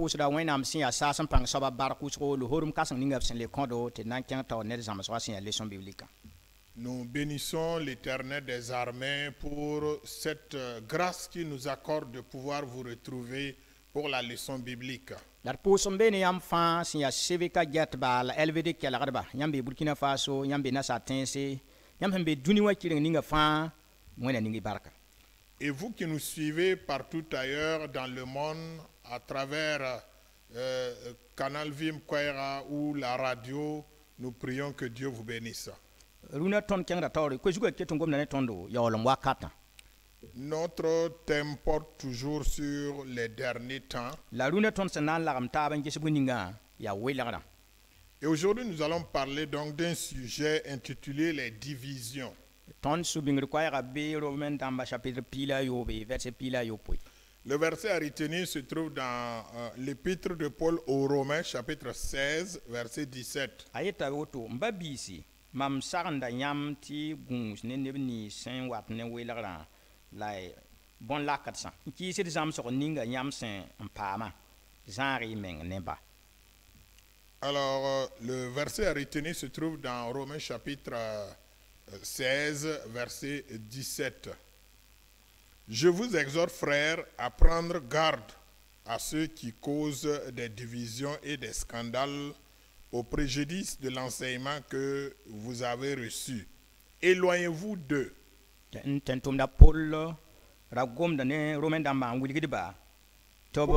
pʋʋsda wẽnnaam sẽn yaa saas n pãng soaba bark wʋsgo lohorum kãseng ninga b sẽn le kõdo tɩ d na n kẽng taoor ned zãmsgã sẽn yaa leçon biblique. Nous bénissons l'Éternel des armées pour cette grâce qui nous accorde de pouvoir vous retrouver pour la leçon biblique. La d pʋʋs n beene yãmb fãa sẽn yaa Seveka Gɛtba la LVD kelgdba yãmb be Burkina Faso yãmb be nasaar tẽese yãmb sẽn be dũni wã kɩreng ninga fãa wẽna ning y barka. Et vous qui nous suivez partout ailleurs dans le monde à travers Canal Vim Kwaira ou la radio, nous prions que Dieu vous bénisse. Rũnã tõnd kẽngda taoore koe zugã ket n gomda ne tõndo yaoolem wakatã. Notre thème porte toujours sur les derniers temps. La rũnã tõnd sẽn na n lagem taab n gesb ningã yaa welgrã. Et aujourd'hui, nous allons parler donc d'un sujet intitulé les divisions. Tõnd sũ-bĩngr koɛɛgã bee Romain dãmba chapitre piila yoobe verset piila yopoe. Le verset à retenir se trouve dans l'épître de Paul aux Romains, chapitre 16, verset 17. A yeta woto n ba biisi mam sagenda yãmb tɩ gũus ne neb nins sẽn wat ne welgrã la bõn lakdsã n kɩɩsd zãmsg ninga yãmb sẽn n paama zãag y meng nebã. Alors, le verset à retenir se trouve dans Romains, chapitre 16, verset 17. Je vous exhorte, frères, à prendre garde à ceux qui causent des divisions et des scandales au préjudice de l'enseignement que vous avez reçu. Éloignez-vous d'eux. Tẽn-tʋmda Paul ra gomda ne Romain dãmbã n wilgdba tɩ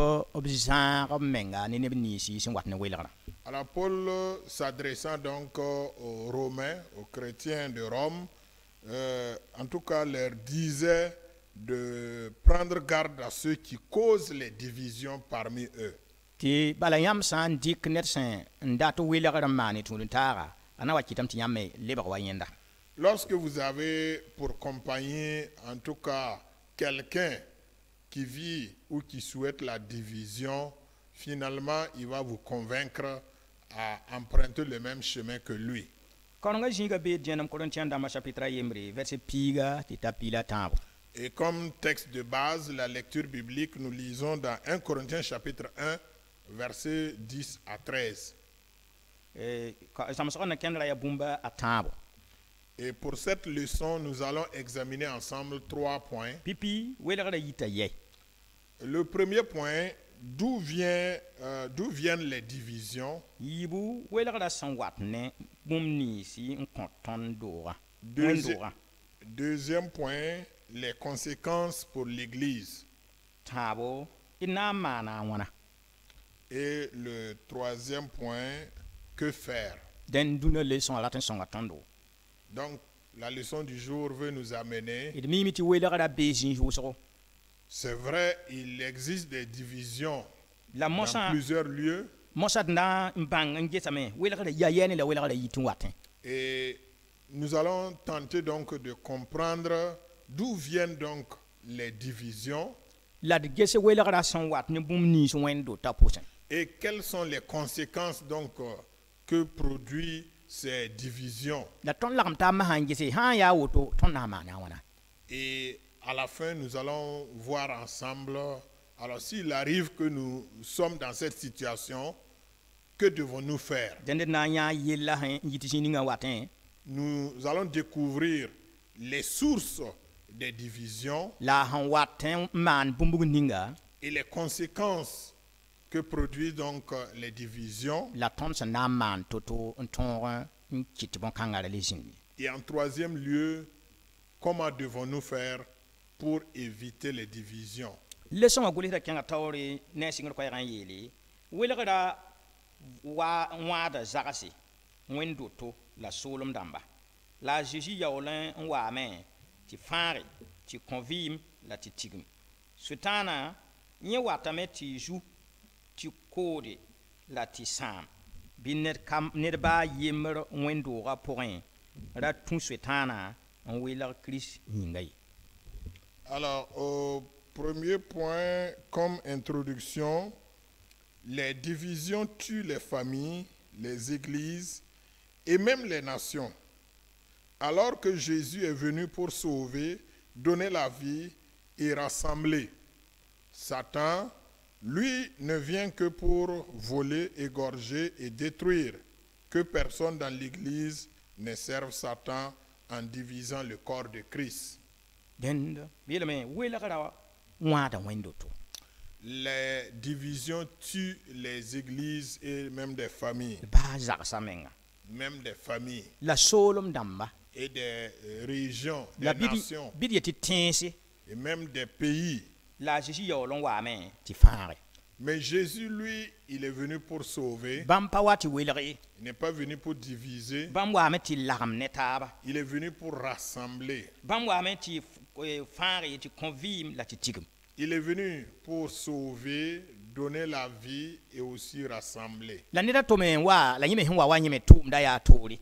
b zãag b menga ne neb nins sẽn wat ne welgrã. Alors Paul s'adressant donc aux Romains, aux chrétiens de Rome, en tout cas leur disait de prendre garde à ceux qui causent les divisions parmi eux. Tɩ bala yãmb sã n dɩk ned sẽn n dat welgr n maan tũud n taaga a na wa kɩtame tɩ yãmb me lebg wa yẽnda. Lorsque vous avez pour compagnie, en tout cas, quelqu'un qui vit ou qui souhaite la division, finalement, il va vous convaincre à emprunter le même chemin que lui. Kaorengã zĩiga bee dẽenem Corinthiens dãmbã chapitre a yembre verset piiga tɩ ta piila tãabo. Et comme texte de base, la lecture biblique, nous lisons dans 1 Corinthiens chapitre 1, versets 10 à 13. Zãmsgã na kẽndra yaa bũmba a tãabo. Et pour cette leçon, nous allons examiner ensemble 3 points. Pipi welgrã yita yɛ. Le premier point, d'où viennent les divisions? Yibu welgrã sẽn wat ne bũmb ninsi n kõ tõnd doogã. Deuxième point, les conséquences pour l'Église. Tãabo d na n maana a wãna. Et le troisième point, que faire? Dẽn dũnã leçon a rat n sõnga tõndo. Donc, la leçon du jour veut nous amener. D miime tɩ welgrã bee zĩis wʋsgo. C'est vrai, il existe des divisions La dans plusieurs lieux. Mosã d na n bãng n gesame welgrã yaa yɛɛ ne la welgrã yit n watẽ. Et nous allons tenter donc de comprendre d'où viennent donc les divisions. La d ges welgrã sẽn wat ne bũmb nins wẽnd dota pʋsẽ. Et quelles sont les conséquences donc que produit ces divisions. La tõnd lagem t'a masã n gese sã n yaa woto tõnd na n maana a wãna. Et à la fin, nous allons voir ensemble, alors s'il arrive que nous sommes dans cette situation, que devons-nous faire? Dẽnd d na n yãa yella sẽn yit zĩ ningã watẽ. Nous allons découvrir les sources des divisions La sẽn wat n maan bũmbg ninga et les conséquences que produisent donc les divisions. la tõnd sẽn na n maan to-to n tõog n kɩt bõn-kãngã ra le zĩndi. Et en troisième lieu, comment devons-nous faire pour éviter les divisions? Leçon wã gʋlsda kẽngã taoore ne a sɩngr koɛɛgã n yeele welgra wãada zagse wẽnd doto la soolem dãmba la a Zeezi yaool n waame tɩ fãage tɩ kõ vɩɩm la tɩ tigim. Sotaanã yẽ watame tɩ zu tɩ koode la tɩ sãam bɩ ned baa yembr wẽnd doogã pʋgẽ ra tũ Sotaanã n welg Kirist yĩnga ye. Alors, au premier point, comme introduction, les divisions tuent les familles, les églises et même les nations. Alors que Jésus est venu pour sauver, donner la vie et rassembler, Satan Lui ne vient que pour voler, égorger et détruire. Que personne dans l'Église ne serve Satan en divisant le corps de Christ. dẽnd beelame welgra wãada wẽndo to Les divisions tuent les églises et même des familles. baa zagsa menga Même des familles la soolem dãmba et des régions, des la nations bɩd ye tɩ tẽese et même des pays. la a Zeezi yaool n waame tɩ fãage Mais Jésus, lui, il est venu pour sauver. bãmb pa wa tɩ welg ye Il n'est pas venu pour diviser. bãmb waame tɩ lagem ne taaba Il est venu pour rassembler. bãmb waame tɩ fãage ye tɩ kõ vɩɩm la tɩ tigem Il est venu pour sauver, donner la vie et aussi rassembler. la ned a tome n wa la yẽ me sẽn wa yẽ me tʋʋmda yaa toore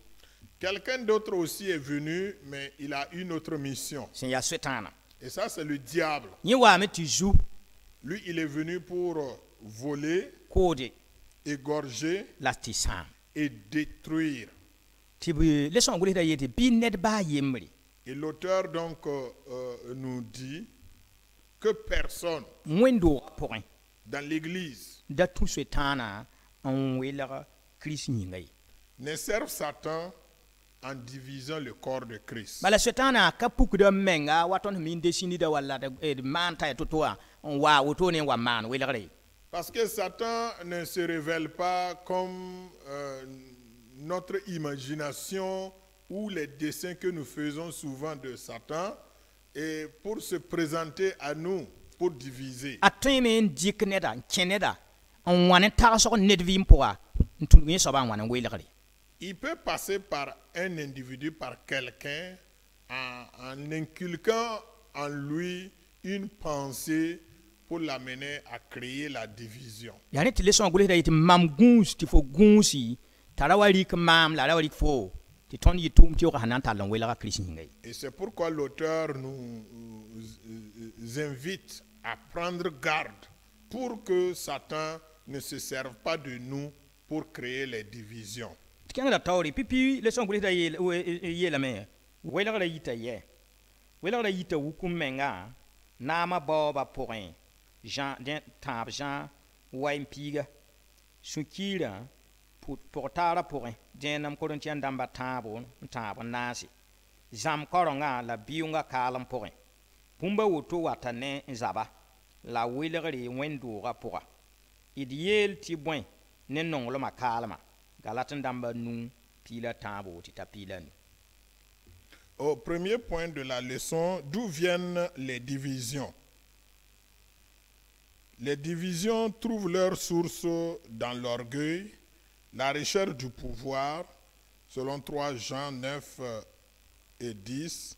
Quelqu'un d'autre aussi est venu, mais il a une autre mission. sẽn yaa soetãana Et ça, c'est le diable. yẽ waame tɩ zu Lui, il est venu pour voler, koode égorger la tɩ sãam et détruire. tɩ b le sõng gʋlsda ye tɩ bɩ ned baa yembre Et l'auteur donc nous dit que personne wẽn-doogã pʋgẽ dans l'Église da tũ soetãana n welg kirist yĩnga ye ne serve Satan en divisant le corps de Christ. bala soetãana ka pukda menga wa tõnd sẽn min de sĩnida walla d maan t'a ya to-to wã n waa wotone n wa maan welgre ye Parce que Satan ne se révèle pas comme notre imagination ou les dessins que nous faisons souvent de Satan et pour se présenter à nous, pour diviser. a tõeme n dɩk neda n kẽ neda n wa ne tagsg ned vɩɩm pʋga n tũlg yẽ soaba n wa ne welgre Il peut passer par un individu, par quelqu'un, en inculquant en lui une pensée pour l'amener à créer la division. yaa ne tɩ le sõng gʋlsda ye tɩ mam gũus tɩ fo gũusi t'a ra wa rɩk maam la ra wa rɩk fo tɩ tõnd yɩ tʋʋm tɩoogã sẽn na n tall n welga kirist yĩnga ye Et c'est pourquoi l'auteur nous invite à prendre garde pour que Satan ne se serve pas de nous pour créer les divisions. tɩ kẽngda taoore pipi le sõng gʋlsda yeelame welgra yita yɛ welgra yita wukum menga naamã baooba pʋgẽ tãab Zã wa n piiga sũ-kiirã pʋg-taarã pʋgẽ dẽenem korintɩan dãmba tãabo n tãab n naase zãmb kaorengã la bɩʋngã kaalem pʋgẽ bũmba woto wata ne n zaba la welgre wẽn-doogã pʋga d yeel tɩ bõe ne nonglmã kaalmã Galaten dãmba 2 piila tãabo tɩ ta piila 2. Au premier point de la leçon, d'où viennent les divisions? Les divisions trouvent leur source dans l'orgueil, la recherche du pouvoir, selon 3 Jean 9 et 10,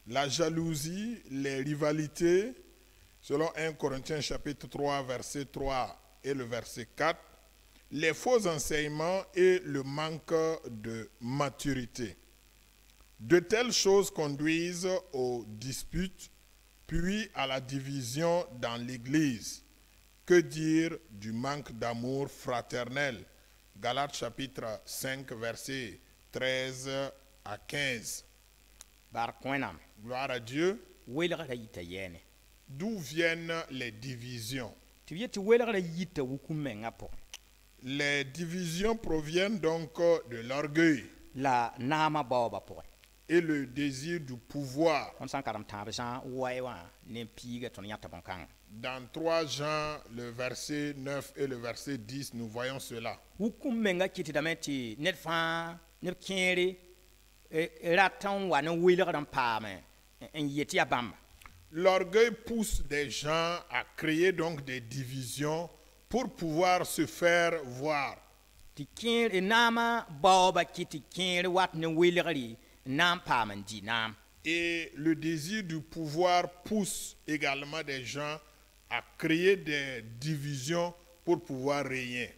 la jalousie, les rivalités, selon 1 Corinthiens chapitre 3, verset 3 et le verset 4, les faux enseignements et le manque de maturité. De telles choses conduisent aux disputes, puis à la division dans l'Église. Que dire du manque d'amour fraternel? Galates chapitre 5, versets 13 à 15. Bar kõenam Gloire à Dieu. welgra yita yɛɛne D'où viennent les divisions? tɩ b yet tɩ welgra yita wukum mengã pʋgẽ Les divisions proviennent donc de l'orgueil la naamã baooba pʋgẽ et le désir du pouvoir. tõnd sã n karem tãab Zã waɛ wã ne piiga tõnd yãta bõn-kãngã Dans 3 Jean, le verset 9 et le verset 10, nous voyons cela. wukum menga kɩtdame tɩ ned fãa neb kẽere rat n wa ne welgr n paame n yet yaa bãmba L'orgueil pousse des gens à créer donc des divisions pour pouvoir se faire voir. tɩ kẽer naamã baooba kɩ tɩ kẽer wat ne welgre n na n paam n di naam Et le désir du pouvoir pousse également des gens à créer des divisions pour pouvoir régner.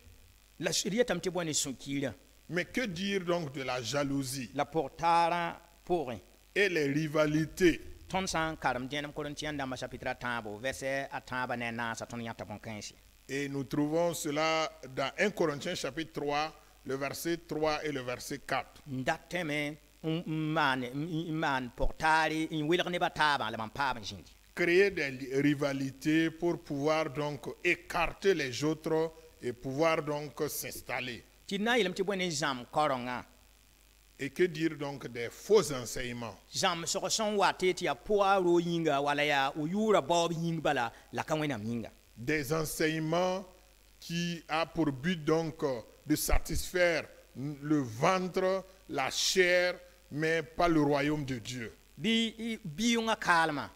la d yetame tɩ bõe ne sũ-kiirã Mais que dire donc de la jalousie la pʋg-taarã pʋgẽ et les rivalités? tõnd sã n karem dẽenem korintɩan dãmba chapitre a tãabo verset a tãaba ne a naasa tõnd yãta bõn-kãense Et nous trouvons cela dans 1 Corinthiens chapitre 3, le verset 3 et le verset 4. n datame n maan pʋg-taare n welg nebã taabã la mam paam n zĩndi créer des rivalités pour pouvoir donc écarter les autres et pouvoir donc s'installer. Ti na yelam ti bone zam koronga. Et que dire donc des faux enseignements? Zam so son wate ti ya poa ro yinga wala ya uyura bob ying bala la kanwena minga. Des enseignements qui a pour but donc de satisfaire le ventre, la chair, mais pas le royaume de Dieu. Yunga kalma.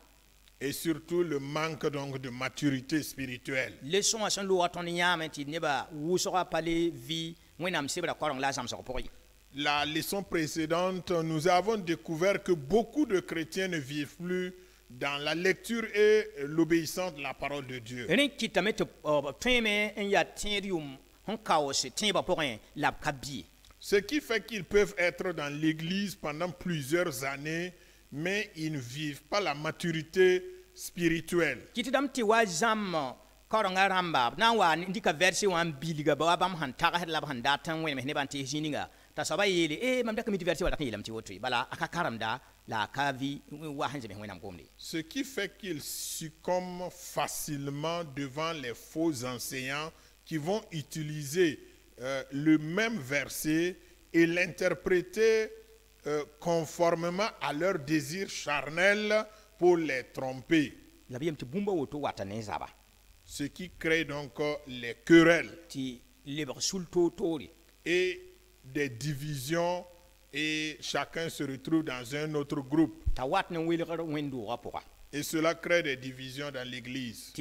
Et surtout le manque donc de maturité spirituelle. Leçon à son lo atoni nyame ti neba wusora pale vi wenam sebra korong la zam so pori. La leçon précédente, nous avons découvert que beaucoup de chrétiens ne vivent plus dans la lecture et l'obéissance de la parole de Dieu. Ce qui fait qu'ils peuvent être dans l'église pendant plusieurs années, mais ils ne vivent pas la maturité spirituelle. Ce qui fait qu'ils succombent facilement devant les faux enseignants qui vont utiliser le même verset et l'interpréter conformément à leur désir charnel pour les tromper. Ce qui crée donc les querelles et des divisions, et chacun se retrouve dans un autre groupe. Et cela crée des divisions dans l'église.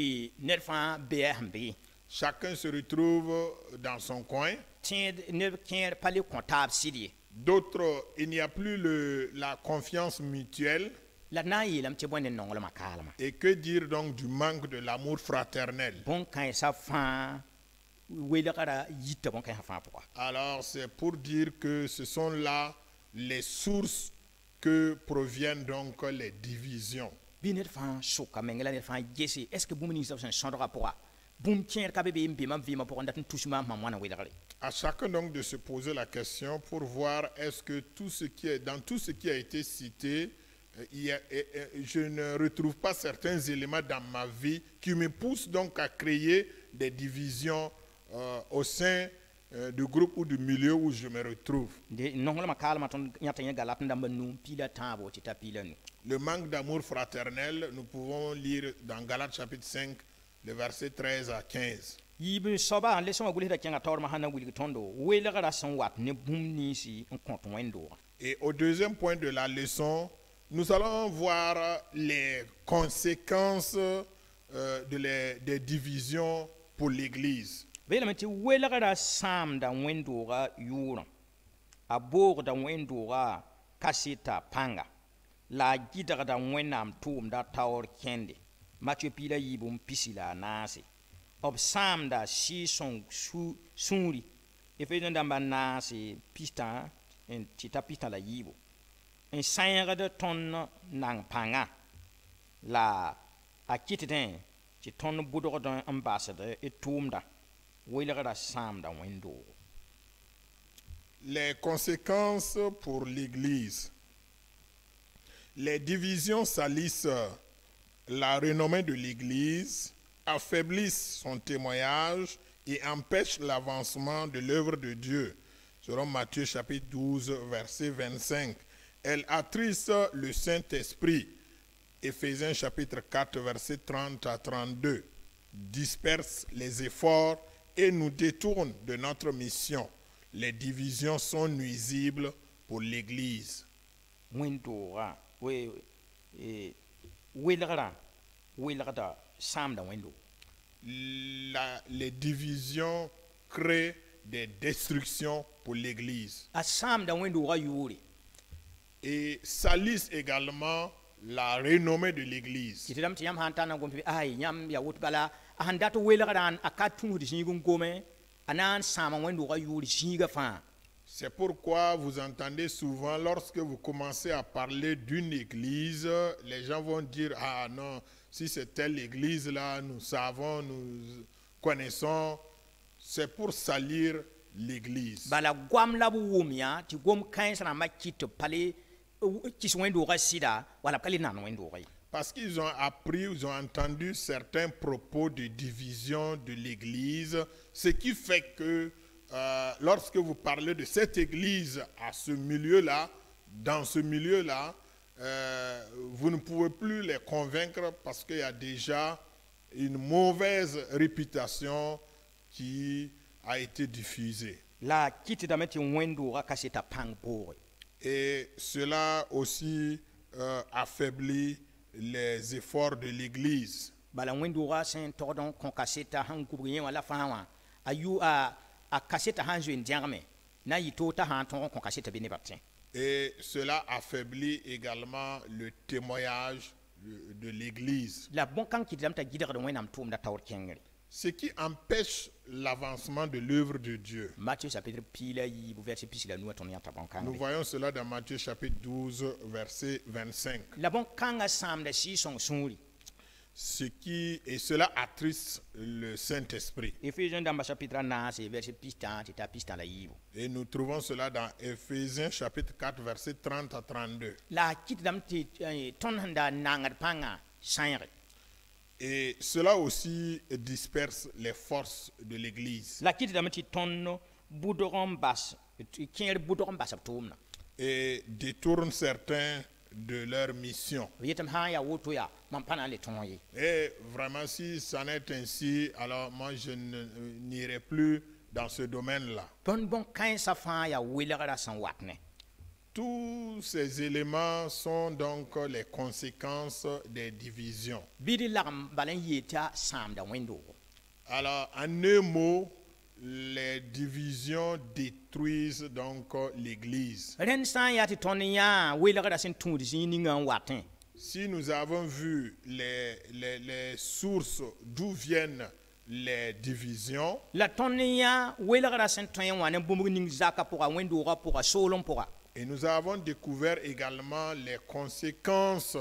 Chacun se retrouve dans son coin. D'autres, il n'y a plus la confiance mutuelle. Et que dire donc du manque de l'amour fraternel? Alors c'est pour dire que ce sont là les sources que proviennent donc les divisions. À chacun donc de se poser la question pour voir est-ce que dans tout ce qui a été cité, je ne retrouve pas certains éléments dans ma vie qui me poussent donc à créer des divisions au sein du groupe ou du milieu où je me retrouve. Le manque d'amour fraternel, nous pouvons lire dans Galates chapitre 5, le verset 13 à 15. Et au deuxième point de la leçon, nous allons voir les conséquences des divisions pour l'Église. La gidra da wenam tum da taor kende Matthew pila yibum pisila nasi ob sam da si son suri efedan da nasi pista en tita pista la yibo en sayra de ton nang panga la akititen ti ton budro da ambassadeur et tumda wela da sam da wendo. Les conséquences pour l'Église. Les divisions salissent la renommée de l'Église, affaiblissent son témoignage et empêchent l'avancement de l'œuvre de Dieu. Selon Matthieu chapitre 12, verset 25. Elles attristent le Saint-Esprit. Éphésiens chapitre 4, verset 30 à 32. Dispersent les efforts et nous détournent de notre mission. Les divisions sont nuisibles pour l'Église. Les divisions créent des destructions pour l'Église. Et salissent également la renommée de l'Église. C'est pourquoi vous entendez souvent, lorsque vous commencez à parler d'une église, les gens vont dire, ah non, si c'est telle église-là, nous savons, nous connaissons, c'est pour salir l'église. Parce qu'ils ont appris, ils ont entendu certains propos de division de l'Église, ce qui fait que lorsque vous parlez de cette Église à ce milieu-là, dans ce milieu-là, vous ne pouvez plus les convaincre parce qu'il y a déjà une mauvaise réputation qui a été diffusée. La kiti da meti wendo ga kaseta pang pore. Et cela aussi affaiblit les efforts de l'Église. Bala wendo ga sen tordon kon kaseta han kubriyen wala fawa. Ayu a kaseta han jo ndiarme. Na yito ta han ton kon kaseta bene batin. Et cela affaiblit également le témoignage de l'Église. La bon kan kiti damta gidar de wenam tum da tawr kengri. Ce qui empêche l'avancement de l'œuvre de Dieu. Matthieu chapitre pila yi verset pisi la nous ton yanta bon kan. Nous voyons cela dans Matthieu chapitre 12, verset 25. La bon kan ga sam da si son suri. Et cela attriste le Saint-Esprit. Ephésiens dans chapitre 9 verset pistan ta pistan la yibo. Et nous trouvons cela dans Éphésiens chapitre 4, verset 30 à 32. La kiti damti ton handa nangar panga sangre. Et cela aussi disperse les forces de l'Église. La kiti damti ton boudoron bas kier boudoron bas aptumna. Et détourne certains de leur mission. Yetem ha ya woto ya mampana le tonye. Et vraiment, si ça n'est ainsi, alors moi je n'irai plus dans ce domaine-là. Bon kan sa fa ya wilara san watne. Tous ces éléments sont donc les conséquences des divisions. Bidi lam balen yeta sam da wendo. Alors, en un mot, les divisions détruisent donc l'Église. Ren san ya ti tonya wilara sin tundi zininga watin. Si nous avons vu les sources d'où viennent les divisions, La tonya wilara sin tonya wane bumbuning zaka pour wendo ra pour solon pour. et nous avons découvert également les conséquences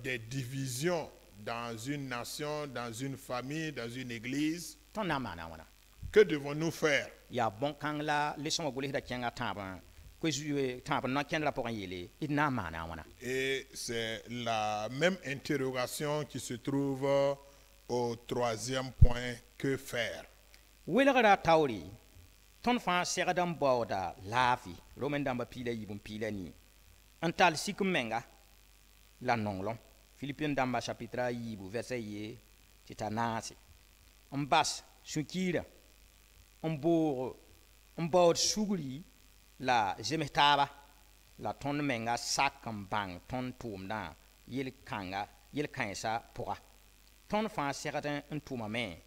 des divisions dans une nation, dans une famille, dans une église. Ton namana wana. Que devons-nous faire? Ya bon kan la leçon wa gole da kenga taban. Ko juwe taban na kenra pour yele. Ina mana wana. Et c'est la même interrogation qui se trouve au troisième point. Que faire? Wilara tawri. Ton fa segadam boda lafi. Roman damba pila yibum pila ni. Antal sikumenga la nonglon. Philippiens damba chapitre yibu verset ye titanasi. Ambas sukira. Mbord sugri la zemetaba la ton menga sakam bang ton tumda yel kansa pora. Ton fa segadan un tuma men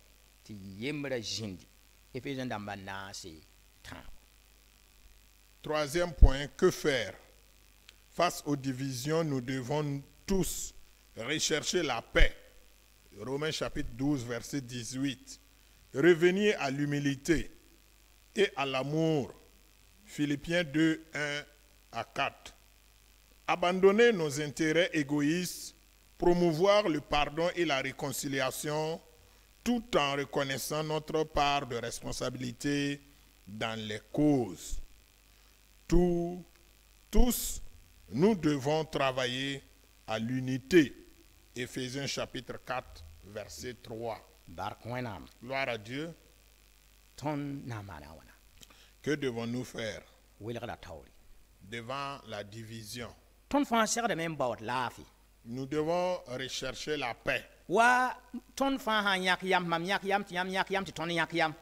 ti yemra jindi. Ephésiens damba nasi tam. Troisième point, que faire? Face aux divisions, nous devons tous rechercher la paix. Romains chapitre 12, verset 18. Revenir à l'humilité et à l'amour. Philippiens 2, 1 à 4. Abandonner nos intérêts égoïstes, promouvoir le pardon et la réconciliation, tout en reconnaissant notre part de responsabilité dans les causes. Tous, nous devons travailler à l'unité. Éphésiens chapitre 4, verset 3. Barkwenam. Gloire à Dieu. Ton namana wana. Que devons-nous faire Wilara tawri. devant la division? Ton fa segada men bawt lafi. Nous devons rechercher la paix. Wa ton fa ha yak yam mam yak yam ti ton yak yam.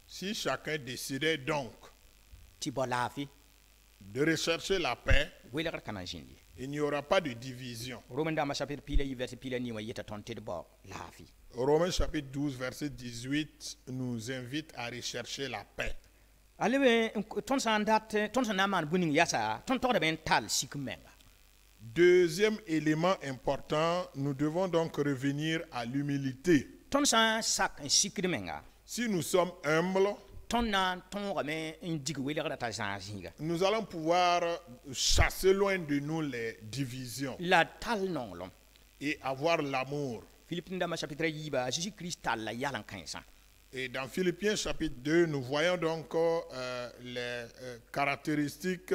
Si chacun décidait donc Ti bo lafi. de rechercher la paix, Wilara kana jindi. il n'y aura pas de division. Roman damba chapitre pila yi verset pila ni wa yeta ton te bo lafi. Romains chapitre 12, verset 18 nous invite à rechercher la paix. Alebe ton san dat ton san naman buning yasa ton to da ben tal sikumenga. Deuxième élément important, nous devons donc revenir à l'humilité. Ton san sak sikrimenga. Si nous sommes humbles, Ton na ton rame indig wilara ta zanzinga. nous allons pouvoir chasser loin de nous les divisions La tal nonglon. et avoir l'amour. Philippiens damba chapitre yiba Jésus Christ tal la yalan kansa. Et dans Philippiens chapitre 2, nous voyons donc les caractéristiques.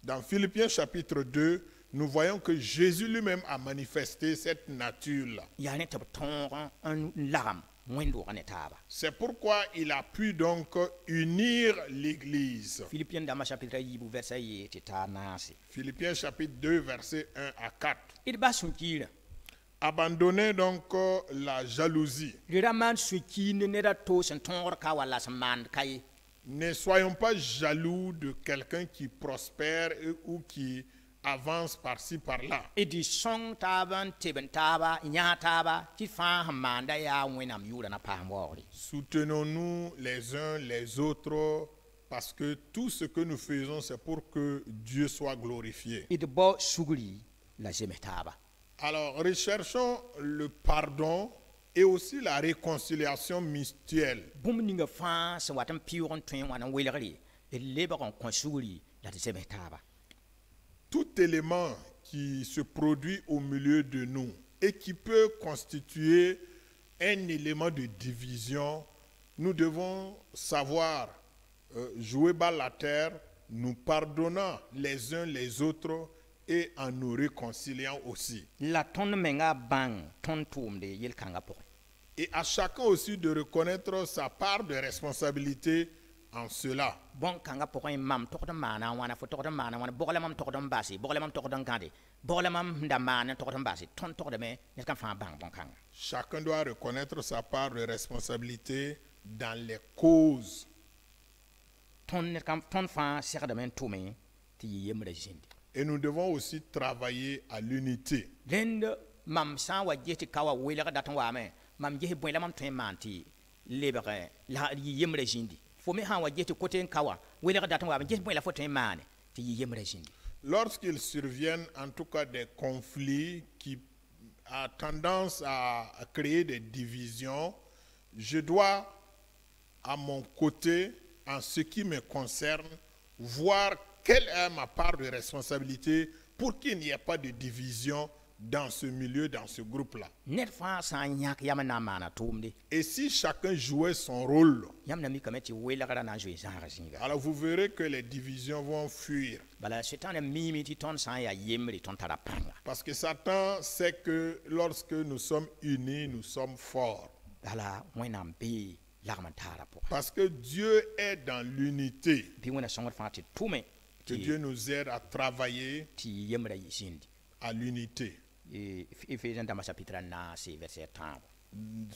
Dans Philippiens chapitre 2, nous voyons que Jésus lui-même a manifesté cette nature-là. yaa ne tɩ b tõog n lagem wẽnd-doogã ne taaba. C'est pourquoi il a pu donc unir l'Église. Philippiens dãmbã chapitre a yiibu vɛrsa a yee tɩ taa naase. Philippiens chapitre 2, versets 1 à 4. D bas sũ-kiirã. Abandonnez donc la jalousie. D ra maan sũ-kiir ne ned a to sẽn tõogd ka walla sẽn maand ka ye. Ne soyons pas jaloux de quelqu'un qui prospère ou qui avance par-ci, par-là. D sõng taaba n teb n taaba n yãa taaba tɩ fãa sẽn maanda yaa wẽnnaam yʋʋra na paam waoogre. Soutenons-nous les uns les autres parce que tout ce que nous faisons, c'est pour que Dieu soit glorifié. D bao sugri la zems taaba. Alors, recherchons le pardon et aussi la réconciliation mutuelle. Bũmb ninga fãa sẽn wat n pɩʋʋg n tõe n wa n welgre d lebg n kõ sugri la d zems taaba. Tout élément qui se produit au milieu de nous et qui peut constituer un élément de division, nous devons savoir jouer bas la terre, nous pardonnant les uns les autres et en nous réconciliant aussi. La tõnd menga bãng tõnd tʋʋmde yel-kãngã pʋgẽ. Et à chacun aussi de reconnaître sa part de responsabilité en cela. Bõn-kãngã pʋgẽ mam togd n maana n wãna fo togd n maana n wãna bogla mam togd n base bogla mam togd n gãde bogla mam sẽn da maan n togd n base tõnd togdame ned kãn fãa bãng bõn-kãngã. Chacun doit reconnaître sa part de responsabilité dans les causes. Tõnd fãa segdame n tʋme tɩ yɩ yembrã zĩndi. Et nous devons aussi travailler à l'unité. Rẽnd mam sã n wa ges tɩ ka wa welg dat n waame mam ges bõe la mam tõe n maan tɩ lebg la yɩ yembrã zĩndi. Fo me sã n wa ges tɩ kote n ka wa welg dat n waame ges bõe la fo tõe n maane tɩ yɩ yembrã zĩndi. Lorsqu'il surviennent en tout cas des conflits qui ont tendance à créer des divisions, je dois à mon côté, en ce qui me concerne, voir quelle est ma part de responsabilité pour qu'il n'y ait pas de division dans ce milieu, dans ce groupe-là. Ned fãa sã n yãk yam n na n maana tʋʋmde. Et si chacun jouait son rôle, Yãmb na mikame tɩ welgrã na n zoe zãag zĩiga. alors vous verrez que les divisions vont fuir. Bala Satan miime tɩ tõnd sã n yaa yembre tõnd tara pãnga. Parce que Satan sait que lorsque nous sommes unis, nous sommes forts. Bala wẽnnaam bee lagm n taara pʋga. Parce que Dieu est dans l'unité. Bɩ wẽna sõngd fãa tɩ tʋme Que Dieu nous aide à travailler tɩ yɩ yembrã yɩ zĩndi. à l'unité. Éphésiens dãmbã chapitre a naase verset 30.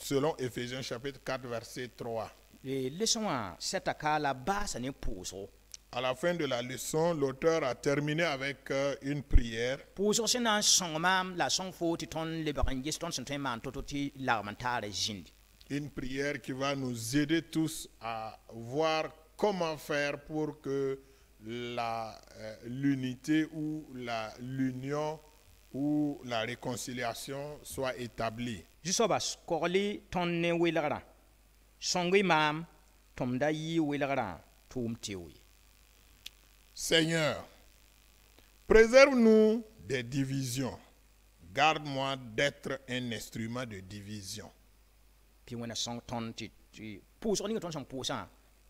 Selon Éphésiens chapitre 4, verset 3. Leçon wã sɛta ka la baasa ne pʋʋsgo. À la fin de la leçon, l'auteur a terminé avec une prière. Pʋʋsg sẽn na n sõng maam la sõng foo tɩ tõnd lebg n ges tõnd sẽn tõe n maan to-to tɩ lagm n taara zĩndi. Une prière qui va nous aider tous à voir comment faire pour que l'unité ou l'union ou la réconciliation soit établie. Zu-soaba kogly tõnd ne welgrã sõng-y maam tɩ m da yɩ welgrã tʋʋm teo ye. Seigneur, préserve-nous des divisions. Garde-moi d'être un instrument de division. Puis wẽna sõng tõnd tɩ pʋʋsg ning tõnd sẽn pʋʋsã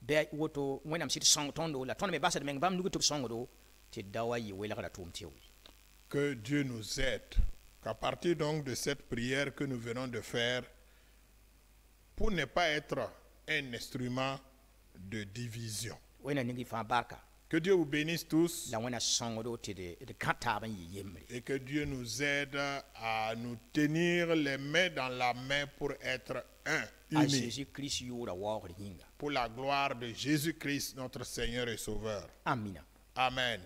bɩ woto wẽnnaam sɩd sõng tõndo la tõnd me basd meng bãmb nug tɩ b sõngdo tɩ d da wa yɩ welgrã tʋʋm teo ye. Que Dieu nous aide, qu'à partir donc de cette prière que nous venons de faire, pour ne pas être un instrument de division. Wẽna ning y fãa barka Que Dieu vous bénisse tous la wẽna sõngdo tɩ d gã taab n yɩ yembre. et que Dieu nous aide à nous tenir les mains dans la main pour être un, A unis, Jésus-Christ yʋʋra waoogr yĩnga. pour la gloire de Jésus-Christ, notre Seigneur et Sauveur. Amina. Amen.